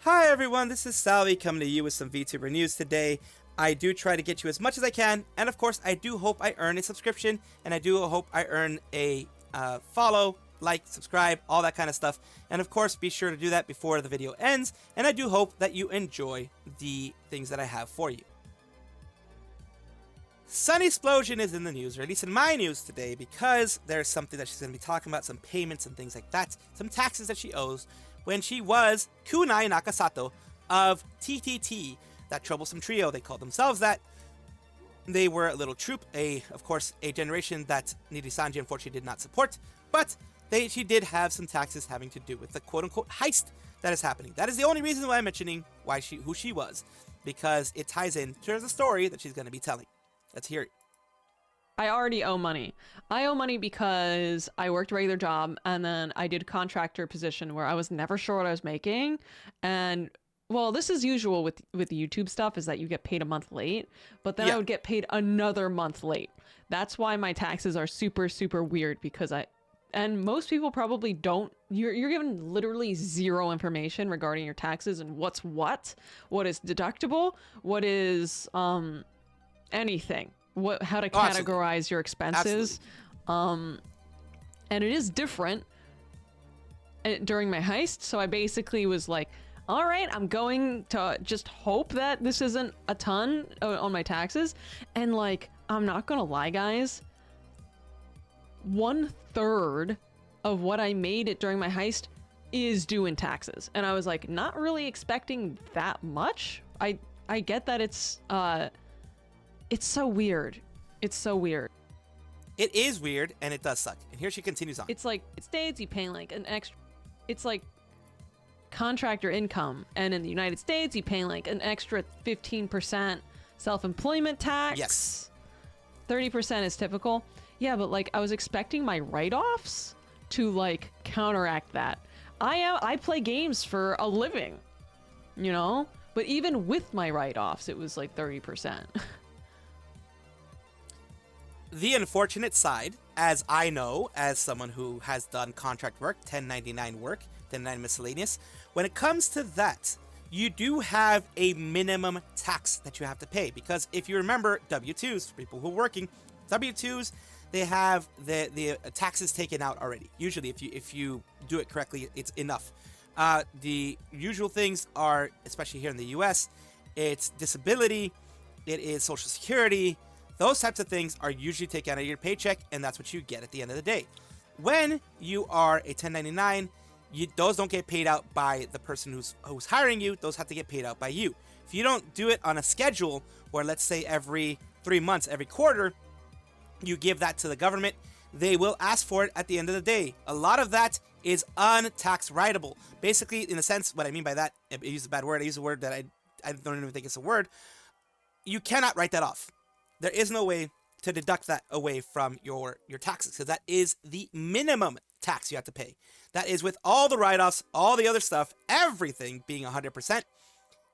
Hi everyone, this is Salvi coming to you with some VTuber news today. I do try to get you as much as I can, and of course I do hope I earn a subscription, and I do hope I earn a follow, like, subscribe, all that kind of stuff. And of course be sure to do that before the video ends, and I do hope that you enjoy the things that I have for you. Sunnysplosion is in the news, or at least in my news today, because there's something that she's going to be talking about, some payments and things like that, some taxes that she owes when she was Kunai Nakasato of TTT, that troublesome trio. They called themselves that. They were a little troupe, of course, a generation that Nijisanji unfortunately did not support, but she did have some taxes having to do with the quote-unquote heist that is happening. That is the only reason why I'm mentioning who she was, because it ties in to the story that she's going to be telling. Let's hear it. I already owe money. I owe money because I worked a regular job and then I did a contractor position where I was never sure what I was making. And well, this is usual with YouTube stuff, is that you get paid a month late, but then I would get paid another month late. That's why my taxes are super, super weird, because and most people probably don't, you're given literally zero information regarding your taxes and what is deductible, what is, anything. How to categorize your expenses. And it is different during my heist. So I basically was like, all right, I'm going to just hope that this isn't a ton on my taxes. And like, I'm not gonna lie, guys, 1/3 of what I made it during my heist is due in taxes. And I was like, not really expecting that much. I get that it's so weird. It's so weird. It is weird, and it does suck. And here she continues on. It's like, it states you pay like an extra, it's like contractor income. And in the United States, you pay like an extra 15% self-employment tax. Yes. 30% is typical. Yeah, but like I was expecting my write-offs to like counteract that. I play games for a living, you know? But even with my write-offs, it was like 30%. The unfortunate side, as I know, as someone who has done contract work, 1099 work, 1099 miscellaneous, when it comes to that, you do have a minimum tax that you have to pay. Because if you remember W-2s, for people who are working, W-2s, they have the taxes taken out already. Usually, if you do it correctly, it's enough. The usual things are, especially here in the US, it's disability, it is Social Security. Those types of things are usually taken out of your paycheck, and that's what you get at the end of the day. When you are a 1099, those don't get paid out by the person who's hiring you. Those have to get paid out by you. If you don't do it on a schedule, where let's say every 3 months, every quarter, you give that to the government, they will ask for it at the end of the day. A lot of that is untax writable. Basically, in a sense, what I mean by that, I use a bad word, I use a word that I don't even think it's a word. You cannot write that off. There is no way to deduct that away from your taxes, because that is the minimum tax you have to pay. That is with all the write-offs, all the other stuff, everything being 100%.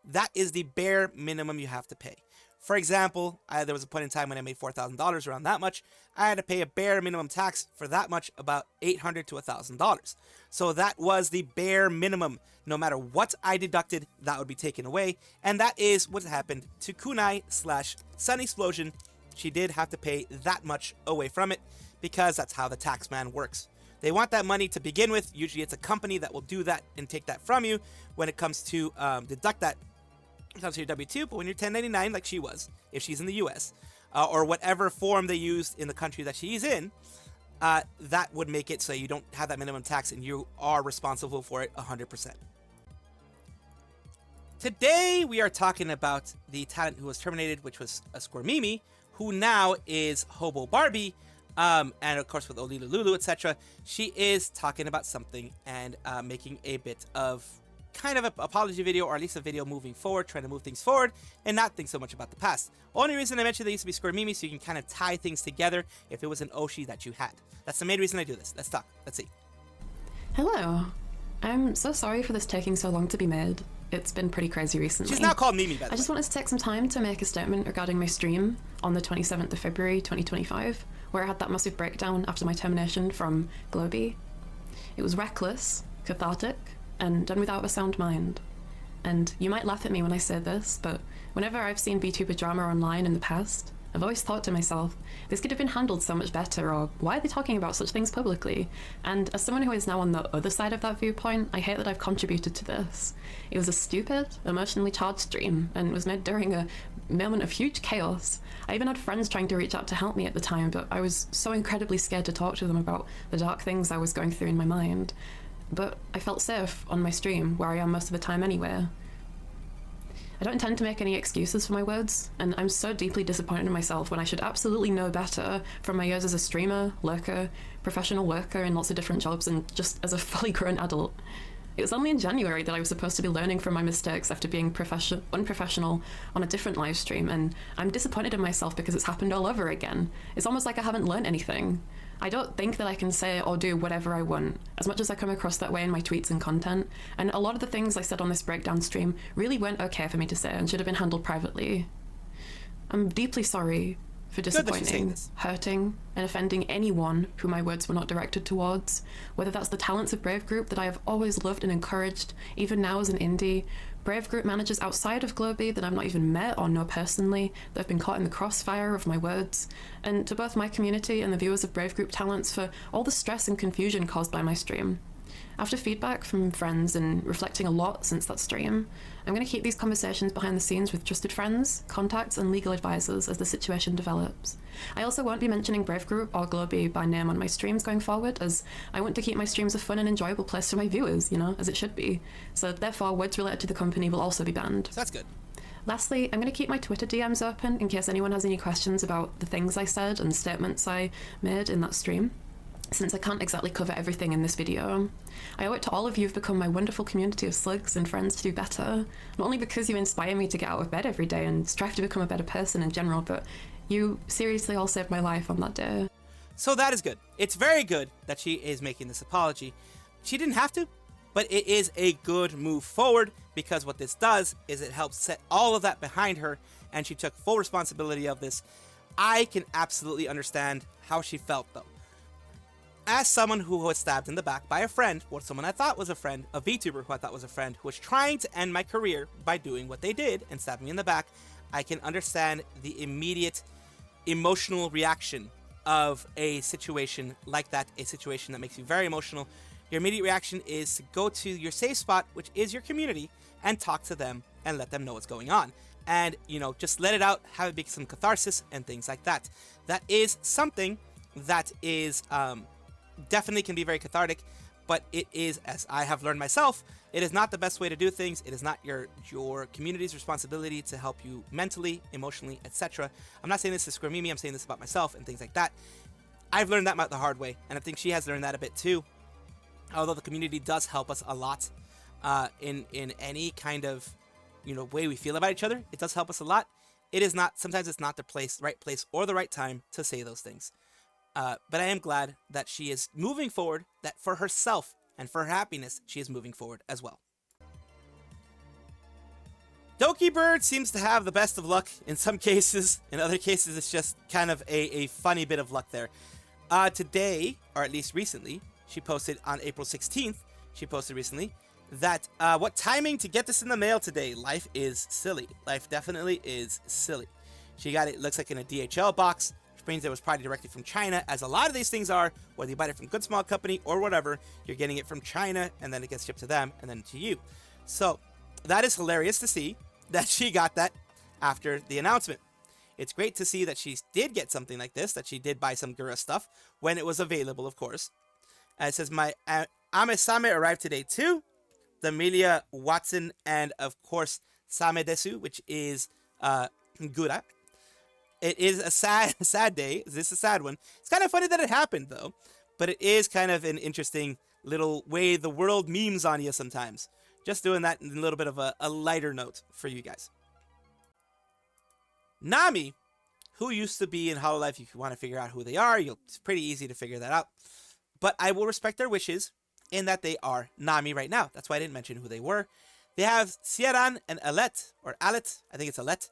That is the bare minimum you have to pay. For example, there was a point in time when I made $4,000, around that much. I had to pay a bare minimum tax for that much, about $800 to $1,000. So that was the bare minimum. No matter what I deducted, that would be taken away. And that is what happened to Kunai/Sunnysplosion. She did have to pay that much away from it, because that's how the tax man works. They want that money to begin with. Usually it's a company that will do that and take that from you when it comes to deduct that. It comes to your W-2, but when you're 1099, like she was, if she's in the US, or whatever form they used in the country that she's in, that would make it so you don't have that minimum tax and you are responsible for it 100%. Today, we are talking about the talent who was terminated, which was a Squirmimi, who now is Hobo Barbie, and of course with Olila Lulu, etc. She is talking about something and making a bit of kind of an apology video, or at least a video moving forward, trying to move things forward and not think so much about the past. Only reason I mentioned they used to be Squirmimi, so you can kind of tie things together if it was an Oshi that you had. That's the main reason I do this. Let's talk. Let's see. Hello. I'm so sorry for this taking so long to be made. It's been pretty crazy recently. She's now called Mimi, by the way. I just wanted to take some time to make a statement regarding my stream on the 27th of February 2025, where I had that massive breakdown after my termination from Globy. It was reckless, cathartic, and done without a sound mind. And you might laugh at me when I say this, but whenever I've seen VTuber drama online in the past, I've always thought to myself, this could have been handled so much better, or why are they talking about such things publicly? And as someone who is now on the other side of that viewpoint, I hate that I've contributed to this. It was a stupid, emotionally charged stream, and was made during a moment of huge chaos. I even had friends trying to reach out to help me at the time, but I was so incredibly scared to talk to them about the dark things I was going through in my mind. But I felt safe on my stream, where I am most of the time anyway. I don't intend to make any excuses for my words, and I'm so deeply disappointed in myself when I should absolutely know better from my years as a streamer, lurker, professional worker in lots of different jobs, and just as a fully grown adult. It was only in January that I was supposed to be learning from my mistakes after being unprofessional on a different live stream, and I'm disappointed in myself because it's happened all over again. It's almost like I haven't learned anything. I don't think that I can say or do whatever I want, as much as I come across that way in my tweets and content, and a lot of the things I said on this breakdown stream really weren't okay for me to say and should have been handled privately. I'm deeply sorry for disappointing, hurting, and offending anyone who my words were not directed towards, whether that's the talents of Brave Group that I have always loved and encouraged, even now as an indie, Brave Group managers outside of Globy that I've not even met or know personally, that have been caught in the crossfire of my words, and to both my community and the viewers of Brave Group talents for all the stress and confusion caused by my stream. After feedback from friends and reflecting a lot since that stream, I'm going to keep these conversations behind the scenes with trusted friends, contacts, and legal advisors as the situation develops. I also won't be mentioning Brave Group or Globy by name on my streams going forward, as I want to keep my streams a fun and enjoyable place for my viewers, as it should be. So therefore, words related to the company will also be banned. So that's good. Lastly, I'm going to keep my Twitter DMs open in case anyone has any questions about the things I said and statements I made in that stream, since I can't exactly cover everything in this video. I owe it to all of you who've become my wonderful community of slugs and friends to do better, not only because you inspire me to get out of bed every day and strive to become a better person in general, but you seriously all saved my life on that day. So that is good. It's very good that she is making this apology. She didn't have to, but it is a good move forward, because what this does is it helps set all of that behind her, and she took full responsibility of this. I can absolutely understand how she felt, though. As someone who was stabbed in the back by a friend, or someone I thought was a friend, a VTuber who I thought was a friend, who was trying to end my career by doing what they did and stabbing me in the back, I can understand the immediate emotional reaction of a situation like that, a situation that makes you very emotional. Your immediate reaction is to go to your safe spot, which is your community, and talk to them and let them know what's going on. And, just let it out, have it be some catharsis and things like that. That is something that is, definitely can be very cathartic, but it is, as I have learned myself, it is not the best way to do things. It is not your community's responsibility to help you mentally, emotionally, etc. I'm not saying this to Squirmimi, I'm saying this about myself and things like that. I've learned that the hard way, and I think she has learned that a bit too. Although the community does help us a lot in any kind of way we feel about each other, it does help us a lot. It is not, sometimes it's not the right place or the right time to say those things. But I am glad that she is moving forward, that for herself and for her happiness, she is moving forward as well. Dokibird seems to have the best of luck in some cases. In other cases, it's just kind of a funny bit of luck there. Today, or at least recently, she posted on April 16th, she posted recently, that what timing to get this in the mail today. Life is silly. Life definitely is silly. She got it, looks like in a DHL box, which means it was probably directly from China, as a lot of these things are, whether you buy it from Good Small Company or whatever, you're getting it from China, and then it gets shipped to them, and then to you. So, that is hilarious to see that she got that after the announcement. It's great to see that she did get something like this, that she did buy some Gura stuff, when it was available, of course. It says, my Ame-same arrived today too. The Amelia Watson, and of course, Same Desu, which is Gura. It is a sad day. This is a sad one. It's kind of funny that it happened, though. But it is kind of an interesting little way the world memes on you sometimes. Just doing that in a little bit of a lighter note for you guys. Namie, who used to be in HoloLive, if you want to figure out who they are, it's pretty easy to figure that out. But I will respect their wishes in that they are Namie right now. That's why I didn't mention who they were. They have Sieran and Alet, or Alet, I think it's Alet,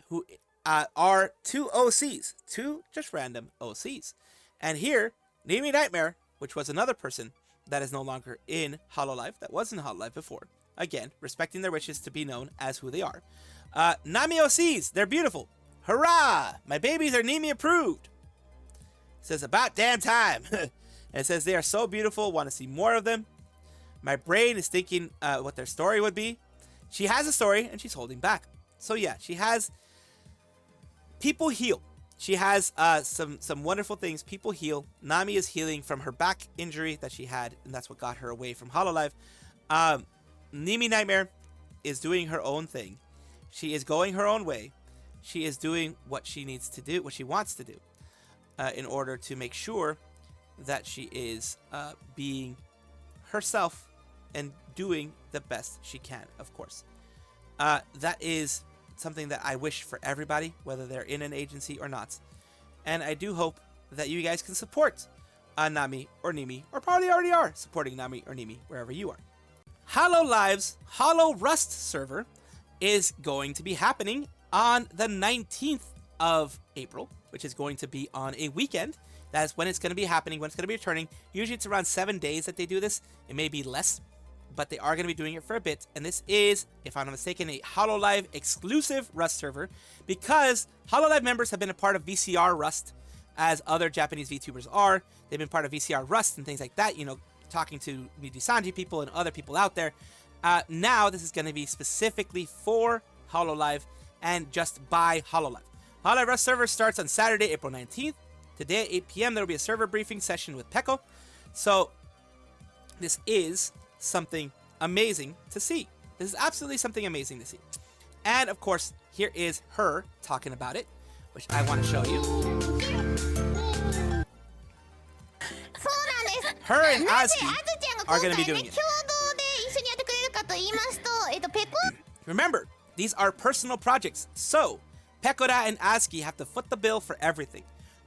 who are two OCs, two just random OCs. And here, Nimi Nightmare, which was another person that is no longer in HoloLive, that was in HoloLive before, again, respecting their wishes to be known as who they are. Namie OCs, they're beautiful. Hurrah! My babies are Nimi approved. It says, about damn time. And it says, they are so beautiful, want to see more of them. My brain is thinking what their story would be. She has a story, and she's holding back. So yeah, she has... People heal. She has some wonderful things. People heal. Namie is healing from her back injury that she had, and that's what got her away from HoloLive. Nimi Nightmare is doing her own thing. She is going her own way. She is doing what she needs to do, what she wants to do, in order to make sure that she is being herself and doing the best she can, of course. That is something that I wish for everybody, whether they're in an agency or not. And I do hope that you guys can support Namie or Nimi, or probably already are supporting Namie or Nimi wherever you are. HoloLive's HoloRust server is going to be happening on the 19th of April, which is going to be on a weekend. That's when it's going to be happening, when it's going to be returning. Usually it's around 7 days that they do this. It may be less, but they are going to be doing it for a bit. And this is, if I'm not mistaken, a HoloLive exclusive Rust server, because HoloLive members have been a part of VCR Rust, as other Japanese VTubers are. They've been part of VCR Rust and things like that, you know, talking to Nijisanji people and other people out there. Now this is going to be specifically for HoloLive and just by HoloLive. HoloLive Rust server starts on Saturday, April 19th. Today at 8 p.m. there will be a server briefing session with Pekko. So this is something amazing to see. This is absolutely something amazing to see. And of course, here is her talking about it, which I want to show you. Her and Azki are going to be doing it. Remember, these are personal projects, so Pekora and Azki have to foot the bill for everything.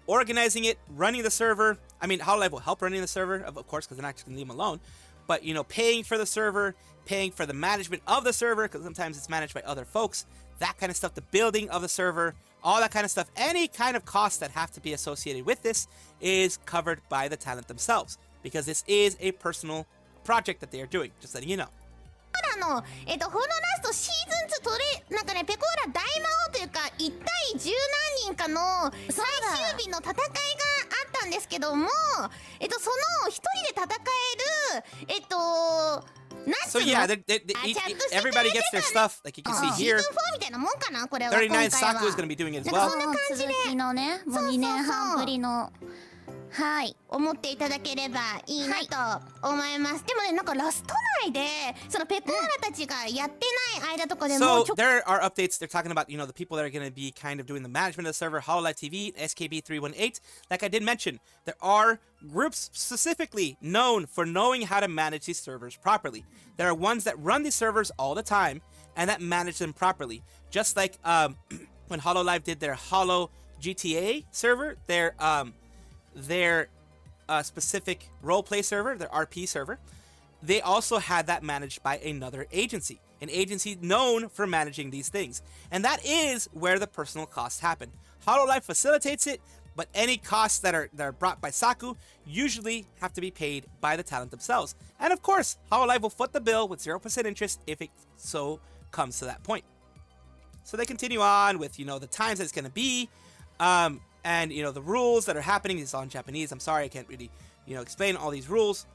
Organizing it, running the server. I mean, HoloLive will help running the server, of course, because they're not just going to leave them alone. But, you know, paying for the server, paying for the management of the server, because sometimes it's managed by other folks, that kind of stuff, the building of the server, all that kind of stuff. Any kind of costs that have to be associated with this is covered by the talent themselves, because this is a personal project that they are doing, just letting you know. ホロラストシーズン2トレなんかねペコーラ大魔王というか1対10何人かの最終日の戦いがあったんですけどもその一人で戦えるSo yeah, everybody gets their stuff, like you can see here. 39 Saku is going to be doing it as well. そんな感じで続きのねもう2年半ぶりのはい思っていただければいいなと思います。でもねなんかラスト内でそのペコーラたちがやってない間とかでも So there are updates. They're talking about, you know, the people that are going to be kind of doing the management of the server, HoloLive TV, SKB318. Like I did mention, there are groups specifically known for knowing how to manage these servers properly. There are ones that run these servers all the time and that manage them properly. Just like when HoloLive did their Holo GTA server, their specific roleplay server, their RP server, they also had that managed by another agency, an agency known for managing these things. And that is where the personal costs happen. HoloLive facilitates it, but any costs that are brought by Saku usually have to be paid by the talent themselves. And of course, HoloLive will foot the bill with 0% interest if it so comes to that point. So they continue on with, you know, the times that it's going to be, and, you know, the rules that are happening. It's all in Japanese. I'm sorry, I can't really, you know, explain all these rules.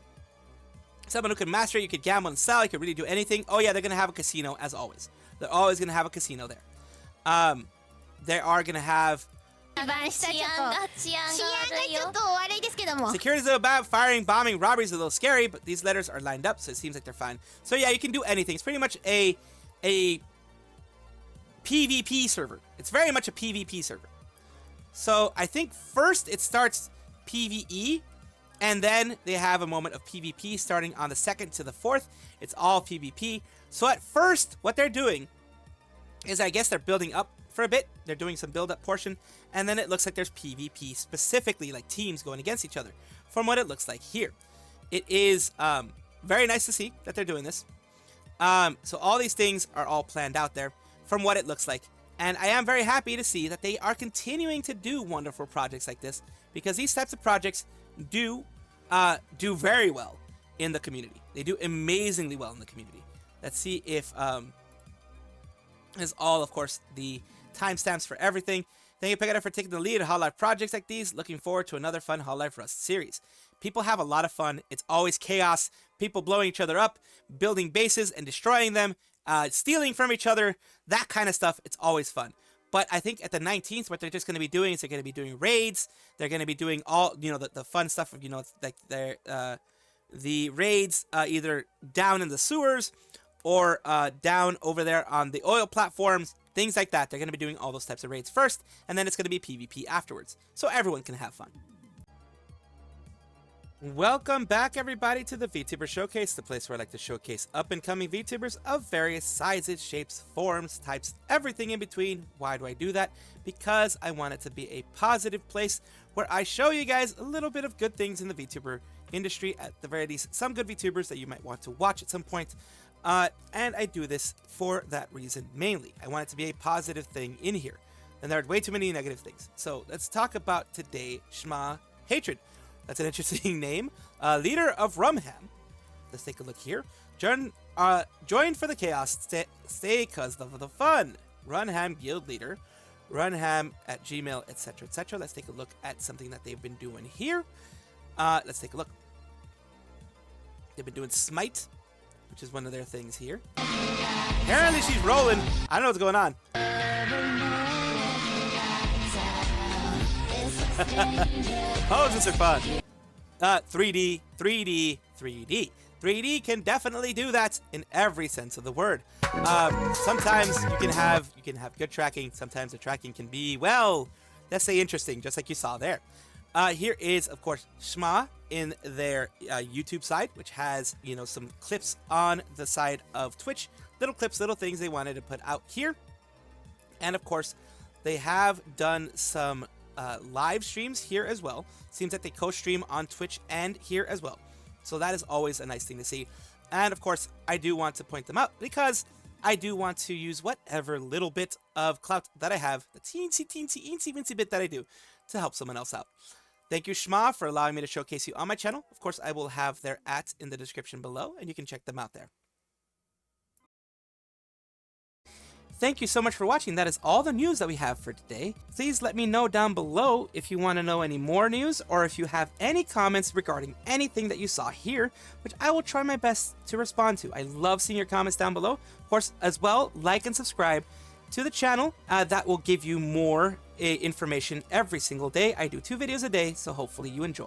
Someone who can master it, you could gamble and sell, you could really do anything. Oh yeah, they're going to have a casino, as always. They're always going to have a casino there. They are going to have... Security's a little bad, firing, bombing, robberies a little scary, but these letters are lined up, so it seems like they're fine. So yeah, you can do anything. It's pretty much a PvP server. It's very much a PvP server. So I think first it starts PvE, and then they have a moment of PvP starting on the 2nd to the 4th. It's all PvP. So at first, what they're doing is, I guess they're building up for a bit. They're doing some build-up portion, and then it looks like there's PvP specifically, like teams going against each other, from what it looks like here. It is very nice to see that they're doing this. So all these things are all planned out there, from what it looks like. And I am very happy to see that they are continuing to do wonderful projects like this, because these types of projects do very well in the community. They do amazingly well in the community. Let's see if is all, of course, the timestamps for everything. Thank you, Pekora, for taking the lead at HoloLive projects like these. Looking forward to another fun HoloRust series. People have a lot of fun. It's always chaos. People blowing each other up, building bases and destroying them, stealing from each other, that kind of stuff. It's always fun. But I think at the 19th, what they're just going to be doing is they're going to be doing raids. They're going to be doing all, the fun stuff of, like the raids either down in the sewers or down over there on the oil platforms, things like that. They're going to be doing all those types of raids first, and then it's going to be PvP afterwards, so everyone can have fun. Welcome back, everybody, to the Vtuber Showcase, the place where I like to showcase up-and-coming VTubers of various sizes, shapes, forms, types, everything in between. Why do I do that? Because I want it to be a positive place where I show you guys a little bit of good things in the VTuber industry, at the very least, some good VTubers that you might want to watch at some point. And I do this for that reason mainly. I want it to be a positive thing in here, and there are way too many negative things. So let's talk about today Shmah Hatred. That's an interesting name. Leader of Rumham. Let's take a look here. Join for the chaos. Stay cause of the fun. Runham guild leader. Runham at Gmail, etc., etc. Let's take a look at something that they've been doing here. Let's take a look. They've been doing Smite, which is one of their things here. Apparently she's rolling. I don't know what's going on. Poses are fun. 3D, 3D, 3D. 3D can definitely do that in every sense of the word. Sometimes you can have good tracking. Sometimes the tracking can be, well, let's say interesting, just like you saw there. Here is, of course, Shmah in their YouTube side, which has, some clips on the side of Twitch. Little clips, little things they wanted to put out here. And, of course, they have done some live streams here as well. Seems like they co-stream on Twitch and here as well. So that is always a nice thing to see. And, of course, I do want to point them out because I do want to use whatever little bit of clout that I have, the teensy bit that I do, to help someone else out. Thank you, Shmah, for allowing me to showcase you on my channel. Of course, I will have their @ in the description below, and you can check them out there. Thank you so much for watching. That is all the news that we have for today. Please let me know down below if you want to know any more news or if you have any comments regarding anything that you saw here, which I will try my best to respond to. I love seeing your comments down below. Of course, as well, like and subscribe to the channel. That will give you more information every single day. I do 2 videos a day, so hopefully you enjoy.